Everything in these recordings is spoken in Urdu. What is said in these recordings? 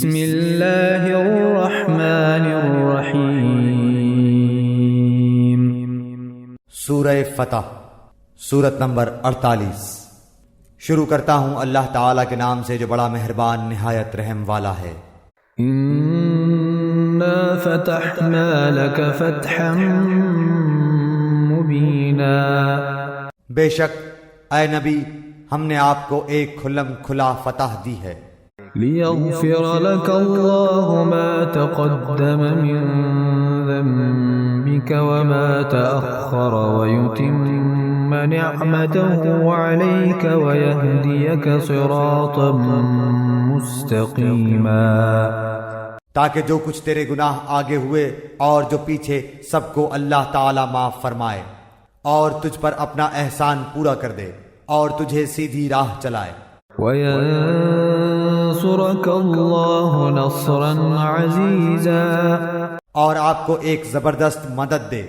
بسم اللہ الرحمن الرحیم۔ سورہ فتح، سورت نمبر 48۔ شروع کرتا ہوں اللہ تعالیٰ کے نام سے جو بڑا مہربان نہایت رحم والا ہے۔ انا فتحنا لك فتحا مبینا۔ بے شک اے نبی ہم نے آپ کو ایک کھلم کھلا فتح دی ہے۔ لیغفر لك اللہ ما تقدم من ذنبك وما تأخر ويتم نعمته عليك ويهديك صراطا مستقیما۔ تاکہ جو کچھ تیرے گناہ آگے ہوئے اور جو پیچھے سب کو اللہ تعالیٰ معاف فرمائے اور تجھ پر اپنا احسان پورا کر دے اور تجھے سیدھی راہ چلائے۔ وَيَنصُرَكَ اللَّهُ نَصْرًا عَزِيزًا۔ اور آپ کو ایک زبردست مدد دے۔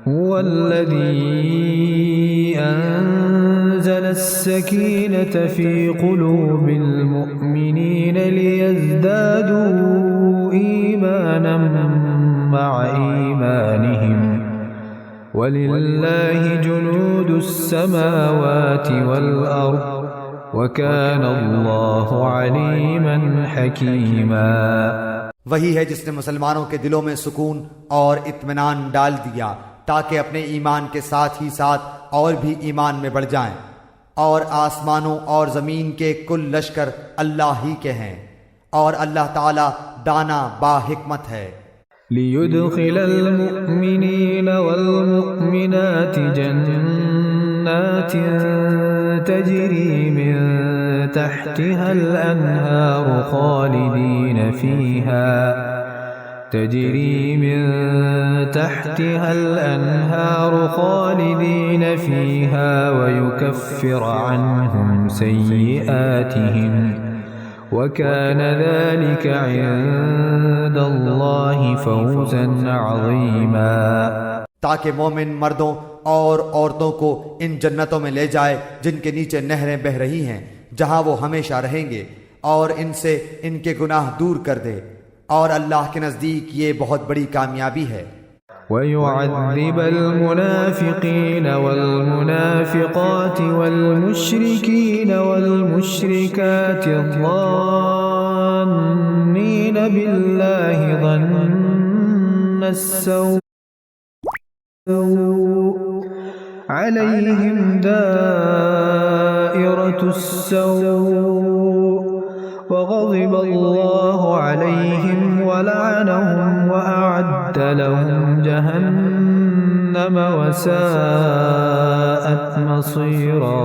هُوَ الَّذِي أَنزَلَ السَّكِينَةَ فِي قُلُوبِ الْمُؤْمِنِينَ لِيَزْدَادُوا إِيمَانًا مَعَ إِيمَانِهِمْ وَلِلَّهِ جُنُودُ السَّمَاوَاتِ وَالْأَرْضِ وَكَانَ اللَّهُ عَلِيمًا حَكِيمًا۔ وہی ہے جس نے مسلمانوں کے دلوں میں سکون اور اطمینان ڈال دیا تاکہ اپنے ایمان کے ساتھ ہی ساتھ اور بھی ایمان میں بڑھ جائیں، اور آسمانوں اور زمین کے کل لشکر اللہ ہی کے ہیں، اور اللہ تعالی دانا با حکمت ہے۔ لِيُدْخِلَ الْمُؤْمِنِينَ وَالْمُؤْمِنَاتِ جَنَّاتٍ تَجْرِي مِن تَحْتِهَا الْأَنْهَارُ خَالِدِينَ فِيهَا وَيُكَفِّرَ عَنْهُمْ سَيِّئَاتِهِمْ وَكَانَ ذَلِكَ عِندَ اللَّهِ فَوْزًا عَظِيمًا۔ تاکہ مومن مردوں اور عورتوں کو ان جنتوں میں لے جائے جن کے نیچے نہریں بہہ رہی ہیں، جہاں وہ ہمیشہ رہیں گے، اور ان سے ان کے گناہ دور کر دے، اور اللہ کے نزدیک یہ بہت بڑی کامیابی ہے۔ وَيُعَذِّبَ الْمُنَافِقِينَ وَالْمُنَافِقَاتِ وَالْمُشْرِكِينَ وَالْمُشْرِكَاتِ الظَّانِّينَ بِاللَّهِ ظَنَّ السَّوْءِ عَلَيْهِمْ دَائِرَةُ السَّوْءِ وَغَضِبَ اللَّهُ عَلَيْهِمْ وَلَعَنَهُمْ وَأَعَدَّ لَهُمْ جَهَنَّمَ وَسَاءَتْ مَصِيرًا۔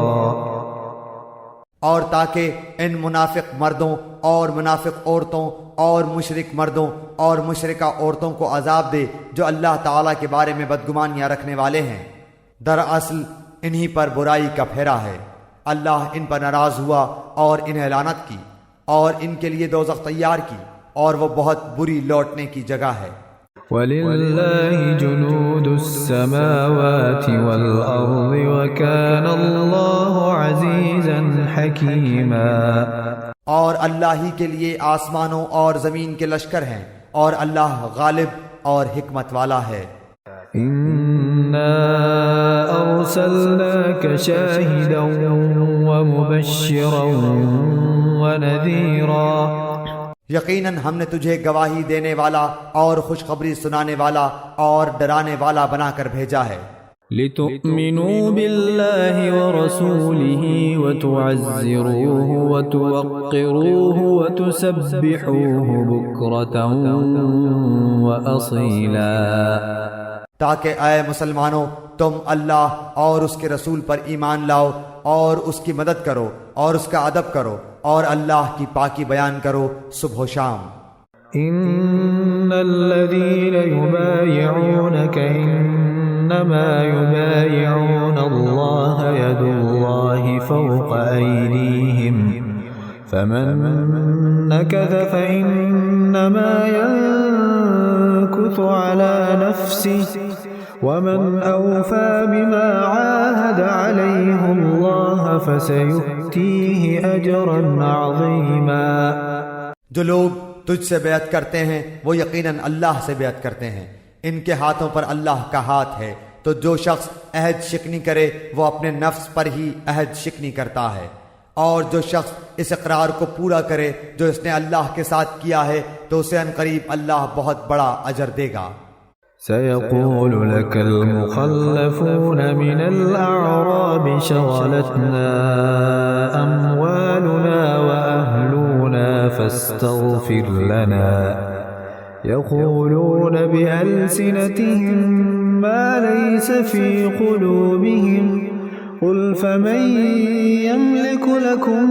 اور تاکہ ان منافق مردوں اور منافق عورتوں اور مشرک مردوں اور مشرکہ عورتوں کو عذاب دے جو اللہ تعالیٰ کے بارے میں بدگمانیاں رکھنے والے ہیں، دراصل انہی پر برائی کا پھیرا ہے۔ اللہ ان پر ناراض ہوا اور انہیں لعنت کی اور ان کے لیے دوزخ تیار کی، اور وہ بہت بری لوٹنے کی جگہ ہے۔ وَلِلَّهِ جُنُودُ السَّمَاوَاتِ وَالْأَرْضِ وَكَانَ اللَّهُ عَزِيزًا حَكِيمًا۔ اور اللہ ہی کے لیے آسمانوں اور زمین کے لشکر ہیں، اور اللہ غالب اور حکمت والا ہے۔ إِنَّا أَرْسَلْنَاكَ شَاهِدًا وَمُبَشِّرًا وَنَذِيرًا۔ یقیناً ہم نے تجھے گواہی دینے والا اور خوشخبری سنانے والا اور ڈرانے والا بنا کر بھیجا ہے۔ لِتُؤْمِنُوا بِاللَّهِ وَرَسُولِهِ وَتُعَزِّرُوهُ وَتُوَقِّرُوهُ وَتُسَبِّحُوهُ بُكْرَةً وَأَصِيلًا۔ تاکہ اے مسلمانوں تم اللہ اور اس کے رسول پر ایمان لاؤ اور اس کی مدد کرو اور اس کا ادب کرو اور اللہ کی پاکی بیان کرو صبح و شام۔ ان الذين يبايعونك انما يبايعون الله يد الله فوق ايديهم فمن نكث فانما ينكث على نفسه ومن أوفى بما عاهد عليه الله فسيؤتيه أجرا عظيما۔ جو لوگ تجھ سے بیعت کرتے ہیں وہ یقیناً اللہ سے بیعت کرتے ہیں، ان کے ہاتھوں پر اللہ کا ہاتھ ہے، تو جو شخص عہد شکنی کرے وہ اپنے نفس پر ہی عہد شکنی کرتا ہے، اور جو شخص اس اقرار کو پورا کرے جو اس نے اللہ کے ساتھ کیا ہے تو اسے عنقریب اللہ بہت بڑا اجر دے گا۔ سيقول لك المخلفون من الأعراب شغلتنا أموالنا وأهلنا فاستغفر لنا يقولون بألسنتهم ما ليس في قلوبهم قل فمن يملك لكم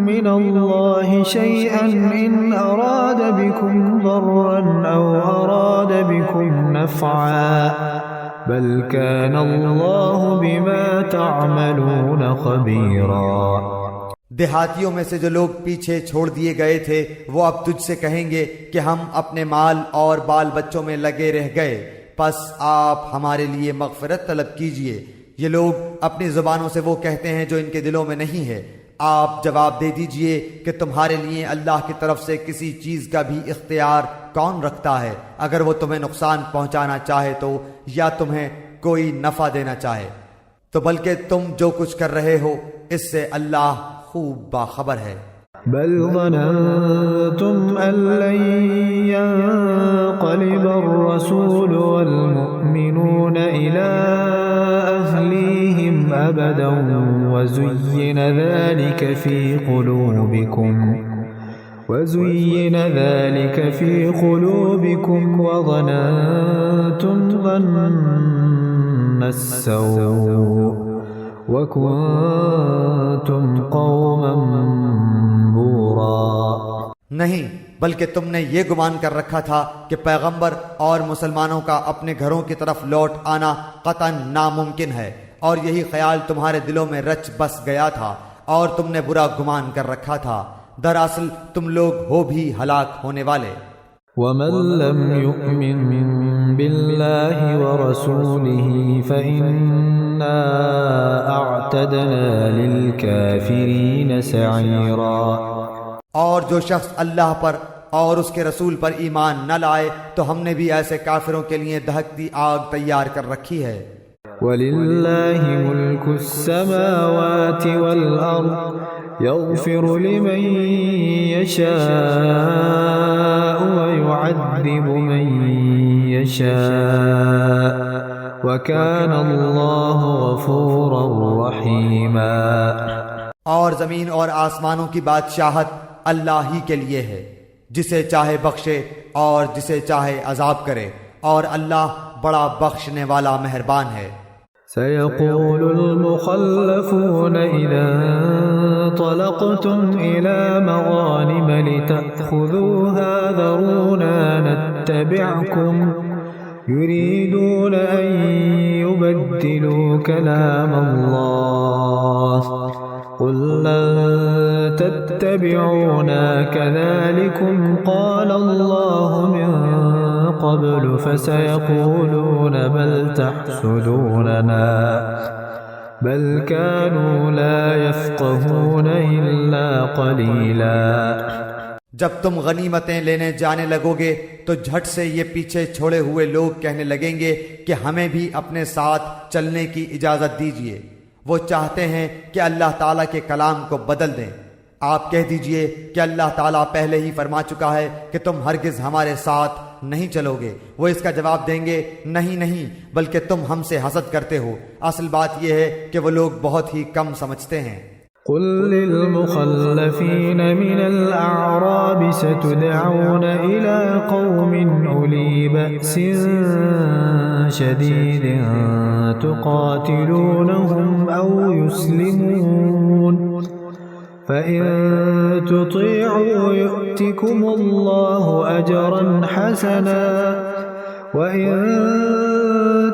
من الله شيئا إن أراد بكم ضرا أو أراد بكم نفعا بل كان الله بما تعملون خبيرا۔ دیہاتیوں میں سے جو لوگ پیچھے چھوڑ دیے گئے تھے وہ اب تجھ سے کہیں گے کہ ہم اپنے مال اور بال بچوں میں لگے رہ گئے، پس آپ ہمارے لیے مغفرت طلب کیجئے۔ یہ لوگ اپنی زبانوں سے وہ کہتے ہیں جو ان کے دلوں میں نہیں ہے۔ آپ جواب دے دیجئے کہ تمہارے لیے اللہ کی طرف سے کسی چیز کا بھی اختیار کون رکھتا ہے، اگر وہ تمہیں نقصان پہنچانا چاہے تو یا تمہیں کوئی نفع دینا چاہے، تو بلکہ تم جو کچھ کر رہے ہو اس سے اللہ خوب باخبر ہے۔ بل ظننتم أن لن ينقلب الرسول والمؤمنون إلى أهليهم أبدا وزين ذلك في قلوبكم وظننتم ظن السوء وَكُنْتُمْ قَوْمًا بُورًا۔ نہیں بلکہ تم نے یہ گمان کر رکھا تھا کہ پیغمبر اور مسلمانوں کا اپنے گھروں کی طرف لوٹ آنا قطعاً ناممکن ہے، اور یہی خیال تمہارے دلوں میں رچ بس گیا تھا اور تم نے برا گمان کر رکھا تھا، دراصل تم لوگ ہو بھی ہلاک ہونے والے۔ وَمَن لَّمْ يُؤْمِن بِاللَّهِ وَرَسُولِهِ فَإِنَّا أَعْتَدْنَا لِلْكَافِرِينَ سَعِيرًا۔ اور جو شخص اللہ پر اور اس کے رسول پر ایمان نہ لائے تو ہم نے بھی ایسے کافروں کے لیے دہکتی آگ تیار کر رکھی ہے۔ وَلِلَّهِ مُلْكُ السَّمَاوَاتِ وَالْأَرْضِ يَغْفِرُ لِمَن يَشَاءُ وَيُعَذِّبُ مَن يَشَاءُ وَكَانَ اللَّهُ غَفُورًا رَّحِيمًا۔ اور زمین اور آسمانوں کی بادشاہت اللہ ہی کے لیے ہے، جسے چاہے بخشے اور جسے چاہے عذاب کرے، اور اللہ بڑا بخشنے والا مہربان ہے۔ سيقول المخلفون إذا انطلقتم إلى مغانم لتأخذوها ذرونا نتبعكم يريدون أن يبدلوا كلام الله قل لن تتبعونا كذلكم قال الله من قبل فسيقولون بل تحسدوننا بل كانوا لا يفقهون إلا قليلا۔ جب تم غنیمتیں لینے جانے لگو گے تو جھٹ سے یہ پیچھے چھوڑے ہوئے لوگ کہنے لگیں گے کہ ہمیں بھی اپنے ساتھ چلنے کی اجازت دیجیے، وہ چاہتے ہیں کہ اللہ تعالیٰ کے کلام کو بدل دیں۔ آپ کہہ دیجئے کہ اللہ تعالیٰ پہلے ہی فرما چکا ہے کہ تم ہرگز ہمارے ساتھ نہیں چلو گے۔ وہ اس کا جواب دیں گے نہیں بلکہ تم ہم سے حسد کرتے ہو، اصل بات یہ ہے کہ وہ لوگ بہت ہی کم سمجھتے ہیں۔ قل للمخلفين من الأعراب ستدعون إلى قوم أولي بأس شديد تقاتلونهم أو يسلمون فإن تطيعوا يؤتكم الله أجرا حسنا وإن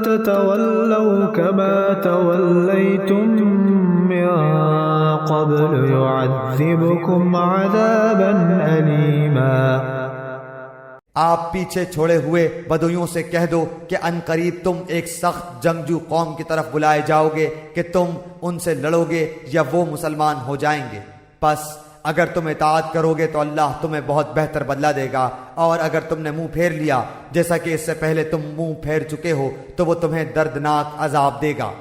تتولوا كما توليتم من قبل يعذبكم عذابا أليما۔ آپ پیچھے چھوڑے ہوئے بدویوں سے کہہ دو کہ ان قریب تم ایک سخت جنگجو قوم کی طرف بلائے جاؤ گے کہ تم ان سے لڑو گے یا وہ مسلمان ہو جائیں گے، پس اگر تم اطاعت کرو گے تو اللہ تمہیں بہت بہتر بدلہ دے گا، اور اگر تم نے منہ پھیر لیا جیسا کہ اس سے پہلے تم منہ پھیر چکے ہو تو وہ تمہیں دردناک عذاب دے گا۔